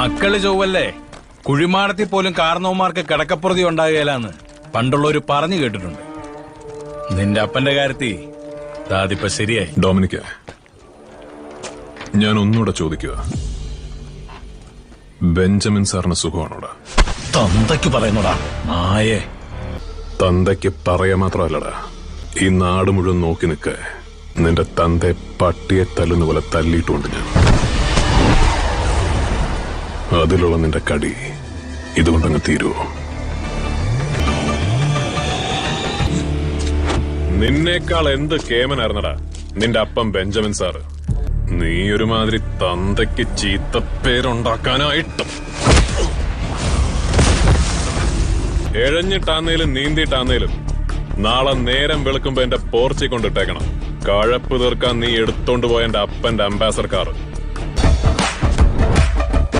മക്കള് ചൊവ്വല്ലേ, കുഴിമാടത്തിൽ പോലും കാരണവന്മാർക്ക് കിടക്കപ്പുറതി ഉണ്ടാകുകയില്ലാന്ന് പണ്ടുള്ളവര് പറഞ്ഞു കേട്ടിട്ടുണ്ട്. നിന്റെ അപ്പന്റെ കാര്യത്തിൽ അതിപ്പോ ശരിയായി. ഡൊമിനിക്ക, ഞാൻ ഒന്നുകൂടെ ചോദിക്കുക, ബെഞ്ചമിൻ സാറിന് സുഖമാണോടാ? തന്തയ്ക്ക് പറയുന്നോടാ നായേ. തന്തയ്ക്ക് പറയാ മാത്രമല്ലടാ, ഈ നാട് മുഴുവൻ നോക്കി നിൽക്ക നിന്റെ തന്തയെ പട്ടിയെ തല്ലുന്ന പോലെ തല്ലിയിട്ടുണ്ട് ഞാൻ. അതിലുള്ള നിന്റെ കടി ഇതുകൊണ്ടങ്ങ് തീരുവോ? നിന്നേക്കാൾ എന്ത് കേമനായിരുന്നടാ നിന്റെ അപ്പം ബെഞ്ചമിൻ സാറ്. നീ ഒരുമാതിരി തന്തയ്ക്ക് ചീത്തപ്പേരുണ്ടാക്കാനായിട്ടും എഴഞ്ഞിട്ടാന്നേലും നീന്തിയിട്ടാന്നേലും നാളെ നേരം വെളുക്കുമ്പോ എന്റെ പോർച്ചി കൊണ്ടിട്ടേക്കണം. കഴപ്പ് തീർക്കാൻ നീ എടുത്തോണ്ട് പോയ എന്റെ അപ്പന്റെ അംബാസഡർ കാർ